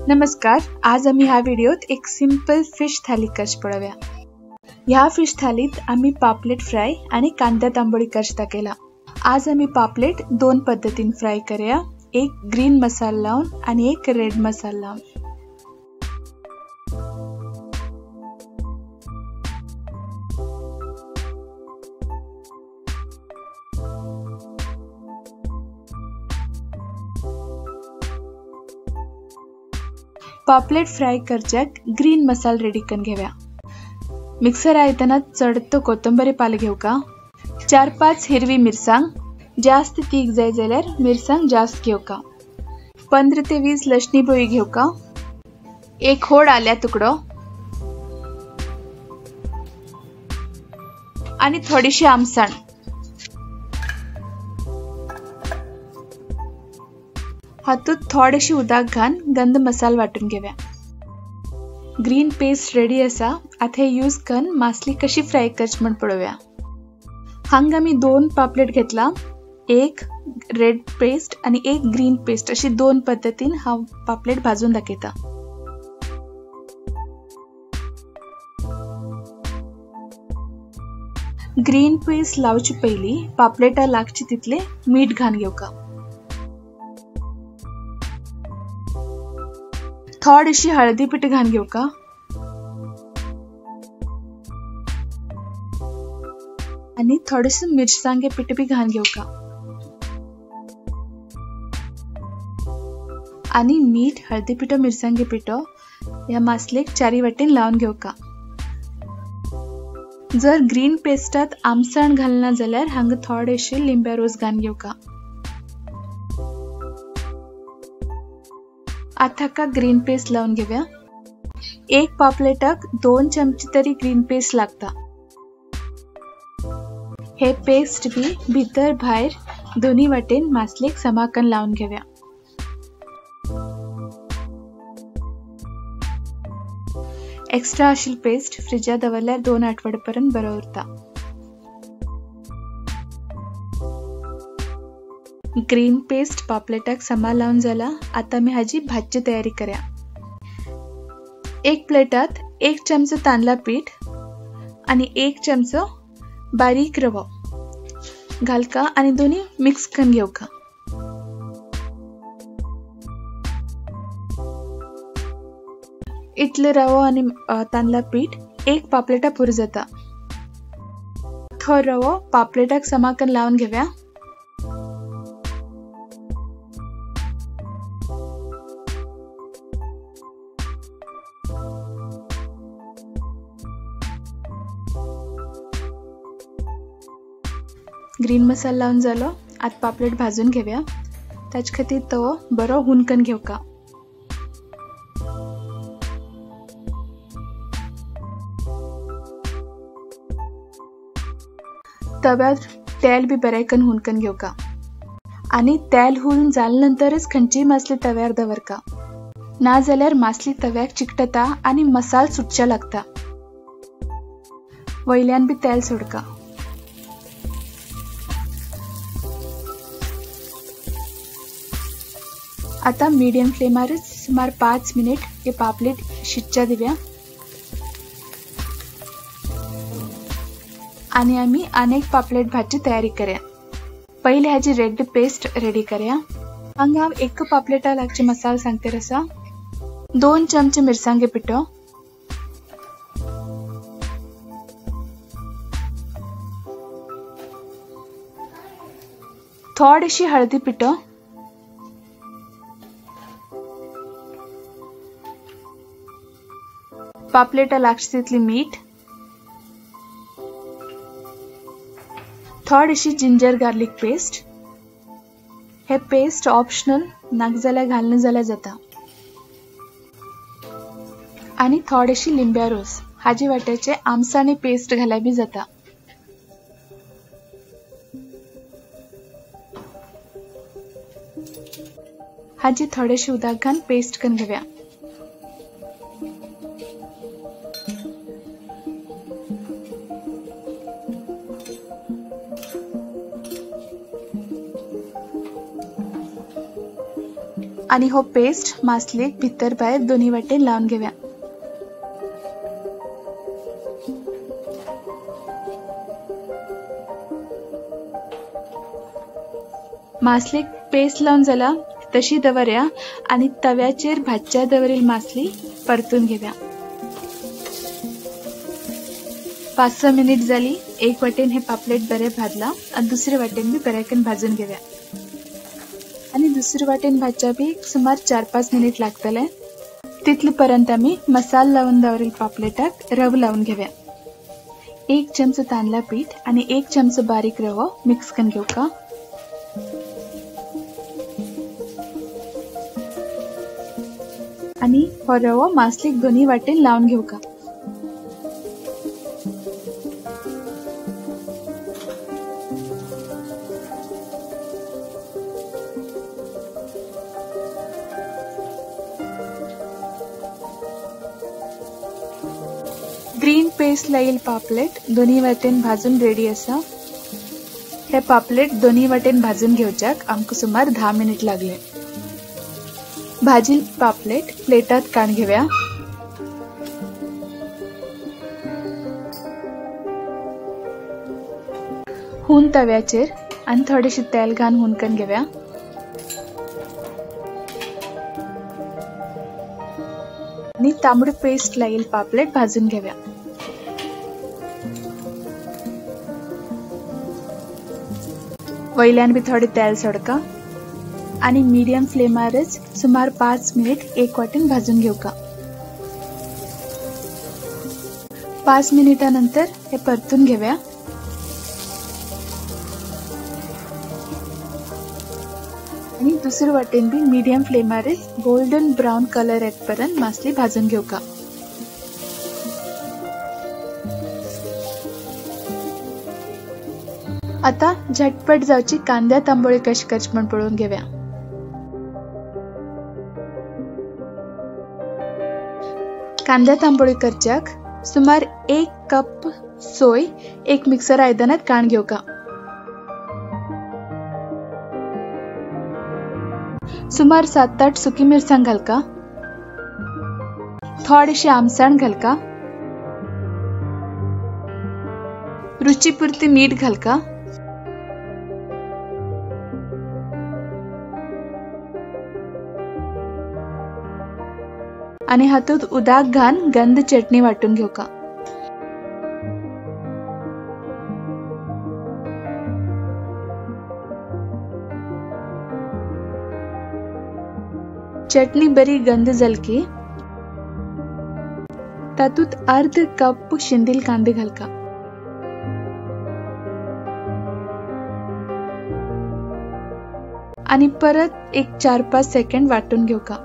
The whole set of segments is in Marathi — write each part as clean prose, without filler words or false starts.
नमस्कार. आज आम्ही ह्या व्हिडिओत एक सिंपल फिश थाली कशी पळवूया. ह्या फिश थालीत आम्ही पापलेट फ्राय आणि कांदा तांबोळी कशी टाकेला. आज आम्ही पापलेट दोन पद्धतीने फ्राय करूया. एक ग्रीन मसाला लावून आणि एक रेड मसाला लावून. पापलेट फ्राय करच्याक ग्रीन मसाला रेडी करून घेऊया. मिक्सर आयतना चढतो कोथिंबीर पाल घेऊका. 4-5 हिरवी मिरसांग, जास्त तीख जाय जाल्यार मिरसांग जास्त घेऊका. 15 ते 20 लसणी बोळी घेऊका. एक होड आल्या तुकडो आणि थोडीशी आमसण. हातूत थोडीशी उदक घालून गंध मसाला वाटून घेऊया. ग्रीन पेस्ट रेडी असा. आता हे यूज करून मासली कशी फ्राय करची म्हण पळवूया. हांगा आम्ही 2 पापलेट घेतला. एक रेड पेस्ट आणि एक ग्रीन पेस्ट अशी 2 पद्धतीन हा पापलेट भाजून दाखयता. ग्रीन पेस्ट लावची पयली पापलेटा लागची तितले मीठ घालून घेऊका. थोडीशी हळदी पीठ घालून घेऊका. आणि थोडेसे मिरसांगे पीठ बी घालून घेऊका. आणि मीठ, हळदी पीठ, मिरसांगे पीठ या मासलेक चारी वाटेन लावून घेऊका. जर ग्रीन पेस्टात आमसण घालना जाल्यार हांगा थोडेशे लिंब्या रोस घालून घेऊका. आता का ग्रीन पेस्ट लावून घेऊया. एक पापलेटाक 2 चमचे तरी ग्रीन पेस्ट लागता. हे पेस्ट बी भीतर भायर दोन्ही वाटेन मासलेक समाकन लावून घेऊया. एक्स्ट्रा आशिल पेस्ट फ्रिजात दवरल्यार 2 आठवड्यापर्यंत बरो उरता. ग्रीन पेस्ट पापलेटाक समा लावून जाला. आता मी हाजी भाजी तयारी करूया. एक प्लेटात 1 चमचो तांदळा पीठ आणि 1 चमचो बारीक रवो घालका आणि दोन्ही मिक्स करून घेऊका. इतले रवो आणि तांदळा पीठ एक पापलेटा पुरो जाता. तो रवो पापलेटाक समाकन लावून घेऊया. ग्रीन मसाला लावून जालो. आता पापलेट भाजून घेऊया. त्याच खातीर तवो बरो हुनकन घेऊका. तव्यार तेल बी बरेकन हुनकन घेऊका. आणि तेल हुन जाल्यानंतरच खंयची मासली तव्यार दवरका. ना जाल्यार मासली तव्याक चिकटता आणि मसाल सुटचा लागता. वयल्यान बी तेल सोडका. आता मीडियम फ्लेमारच सुमार 5 मिनिट हे पापलेट शिजच्या दिव्या. आणि आम्ही अनेक पापलेट भाजी तयारी करूया. पहिले हाजी रेड पेस्ट रेडी करूया. हांगा हांव 1 पापलेटा लागचे मसाला सांगते रसा. 2 चमचे मिरसांगे पीठ, थोडीशी हळदी पीठ, पापलेटा लागची तितली मीठ, थोडीशी जिंजर गार्लिक पेस्ट. हे पेस्ट ऑप्शनल, नाक जाल्यार घालना जाल्यार जाता. आणि थोडीशी लिंब्या रोस. हाजी वाट्याचे आमसाणी पेस्ट घालाय बी जाता. हाजी थोडेशे उदक घालून पेस्ट करून घेऊया. आणि हो पेस्ट मासलेक भितर भायर दोन्ही वाटेन लावन घेवया। मासलेक पेस्ट लावन जाला तशी दवरया आणि तव्याचेर भाजच्या दवरील मासली परतून घेवया। 5-6 मिनिट जाली। एक वाटेन हे पापलेट बरे भाजला आणि दुसरे वाटेन बी बऱ्याकन भाजून घेवया आणि दुसरे वाटेन भाजच्या बी सुमार 4-5 मिनिट लागतले। तितले पर्यंत आम्ही मसाला लावून दवरील पापलेटाक रव लावून घेवया। 1 चमचो तांदळा पीठ आणि 1 चमचो बारीक रवो मिक्स करून घेवका। आणि हो रवो मासलेक दोन्ही वाटेन लावून घेवका। ग्रीन पेस्ट लायिल पापलेट दोन्ही वाटेन भाजून रेडी असा। हे पापलेट दोन्ही वाटेन भाजून घेवच्याक आमकां सुमार 10 मिनिट लागले। भाजील पापलेट प्लेटात काढून घेवया। हुन तव्याचेर आणि थोडेशे तेल घालून हुनकन घेवया। आणि तांबडी पेस्ट लायिल पापलेट भाजून घेवया। वयल्यान बी थोडे तेल सोडका आणि मीडियम फ्लेमारच सुमार 5 मिनिट एक वाटेन भाजून घेवका। 5 मिनिटानंतर हे परतून घेवया आणि दुसरे वाटेन बी मीडियम फ्लेमारच गोल्डन ब्राउन कलर येतपर्यंत मासली भाजून घेवका। आता झटपट जावची कांद्या तांबोळी कशी करची म्हण पळोवन घेवया। कांद्या तांबोळी करच्याक सुमार 1 कप सोय एक मिक्सर आयदनात काढून घेवका। सुमार 7-8 सुकी मिरसांग घालका। थोडेशे आमसण घालका। रुचीपुरती मीठ घालका। आणि हातूंत उदक घालून गंध चटणी वाटून घेवका। चटणी बरी गंध जलकी तातूंत अर्ध कप शिंदील कांदे घालका। आणि परत एक 4-5 सेकंड वाटून घेवका।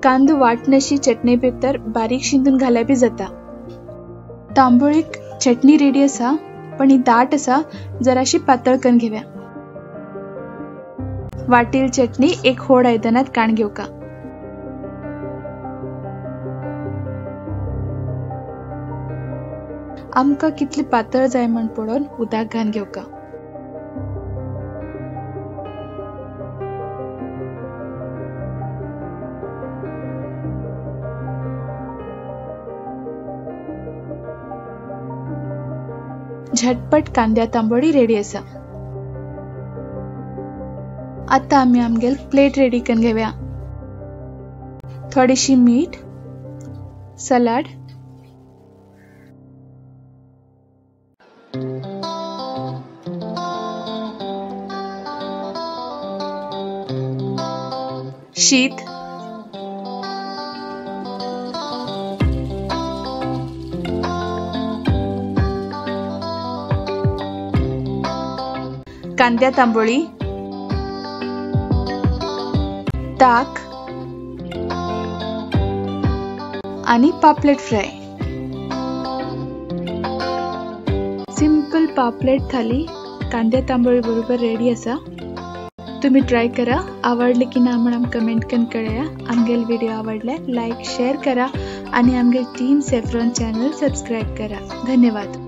कांदो वाटणशी चटणी भितर बारीक शिंदून घाल्या बी जाता। तांबोळीक चटणी रेडी असा पण ही दाट असा जराशी पातळ करून घेवया। वाटील चटणी एक होड आयदनात काढून घेवका। आमका कितली पातळ जाय म्हण पळोवन उदक घालून घेवका। झटपट कांद्या तांबोळी रेडी असा। आता आम्ही आमगेल प्लेट रेडी करून घेवया। थोडीशी मीठ, सलाड, शीत, कांद्या तांबोळी, ताक आणि पापलेट फ्राय। सिंपल पापलेट थाली कांद्या तांबोळी बरोबर रेडी असा। तुम्ही ट्राय करा। आवडले की ना म्हणून कमेंट करून कळया। आमगेल व्हिडिओ आवडले लाईक शेअर करा आणि आमगेल टीम सेफ्रॉन चॅनल सबस्क्राईब करा। धन्यवाद।